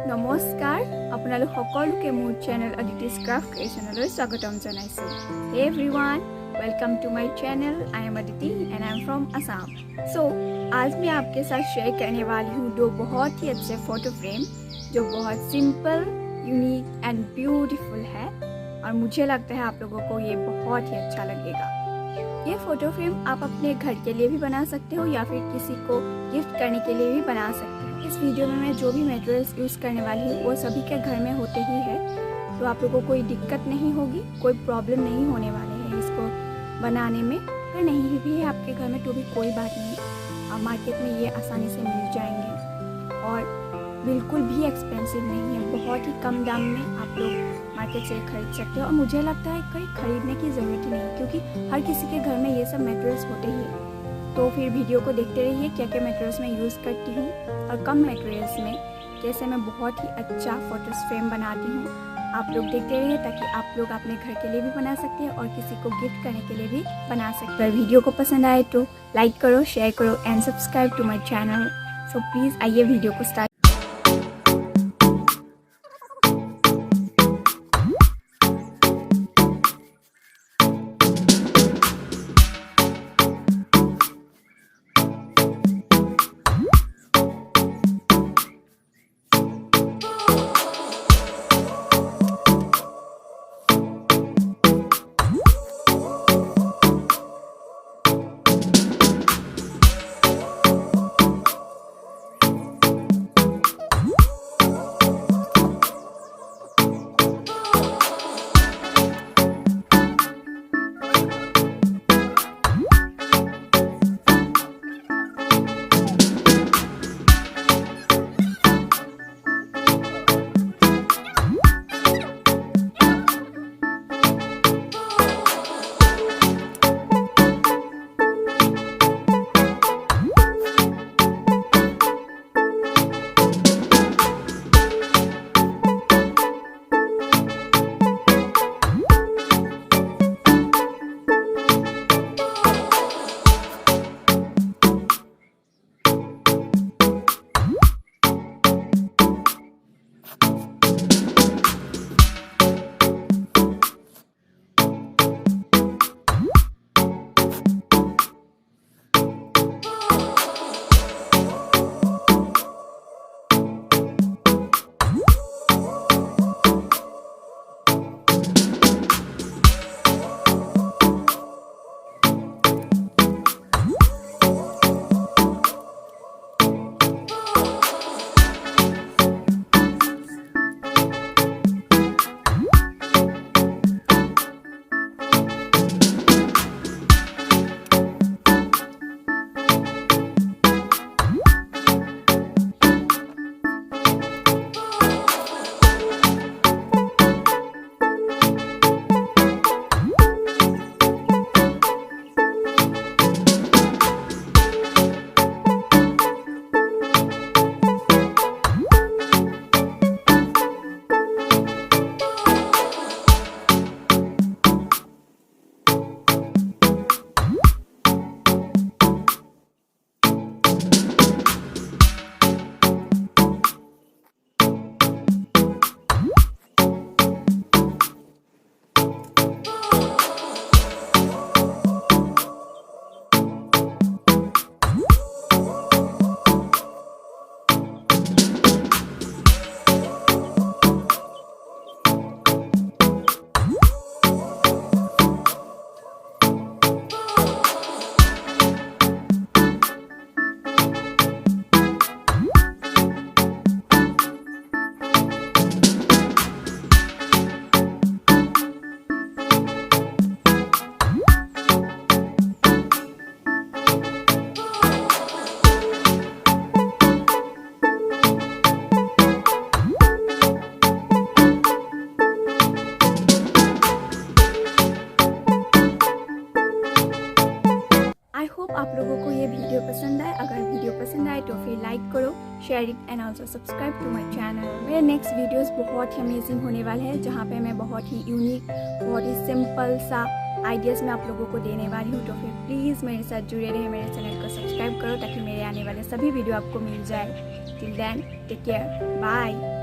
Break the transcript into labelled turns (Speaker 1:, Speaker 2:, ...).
Speaker 1: নমস্কাৰ, আপোনালোক সকলোকে মোৰ চেনেল Aditi's Craft Creationলৈ স্বাগতম জনাইছোঁ। Hey everyone, welcome to my channel. I am Aditi and I am from Assam. So, आज मैं आपके साथ शेयर करने वाली हूँ दो बहुत ही अच्छे फ़ोटो फ्रेम जो बहुत सिंपल, यूनिक एंड ब्यूटीफुल है और मुझे लगता है आप लोगों को ये बहुत ही अच्छा लगेगा। ये फ़ोटो फ्रेम आप अपने घर के लिए भी बना सकते हो या फिर किसी को गिफ्ट करने के लिए भी बना सकते हो। इस वीडियो में मैं जो भी मटेरियल्स यूज़ करने वाली हूँ वो सभी के घर में होते ही है, तो आप लोगों को कोई दिक्कत नहीं होगी, कोई प्रॉब्लम नहीं होने वाले हैं इसको बनाने में। अगर नहीं भी है आपके घर में तो भी कोई बात नहीं, आप मार्केट में ये आसानी से मिल जाएंगे और बिल्कुल भी एक्सपेंसिव नहीं है। बहुत ही कम दाम में आप लोग मार्केट से खरीद सकते हो और मुझे लगता है कहीं खरीदने की ज़रूरत ही नहीं, क्योंकि हर किसी के घर में ये सब मटेरियल्स होते ही हैं। तो फिर वीडियो को देखते रहिए क्या क्या मटेरियल्स मैं यूज़ करती हूँ और कम मटेरियल्स में कैसे मैं बहुत ही अच्छा फ़ोटो फ्रेम बनाती हूँ। आप लोग देखते रहिए ताकि आप लोग अपने घर के लिए भी बना सकते हैं और किसी को गिफ्ट करने के लिए भी बना सकते हैं। अगर वीडियो को पसंद आए तो लाइक करो, शेयर करो and subscribe to my channel. So please आइए वीडियो को स्टार्ट। आप लोगों को ये वीडियो पसंद आए। अगर वीडियो पसंद आए तो फिर लाइक करो, share it and also subscribe to my channel. मेरे नेक्स्ट वीडियोस बहुत ही अमेजिंग होने वाले हैं, जहाँ पे मैं बहुत ही यूनिक, बहुत ही सिंपल सा आइडियाज़ मैं आप लोगों को देने वाली हूँ। तो फिर प्लीज़ मेरे साथ जुड़े रहे, मेरे चैनल को सब्सक्राइब करो ताकि मेरे आने वाले सभी वीडियो आपको मिल जाए। Till then take care, bye.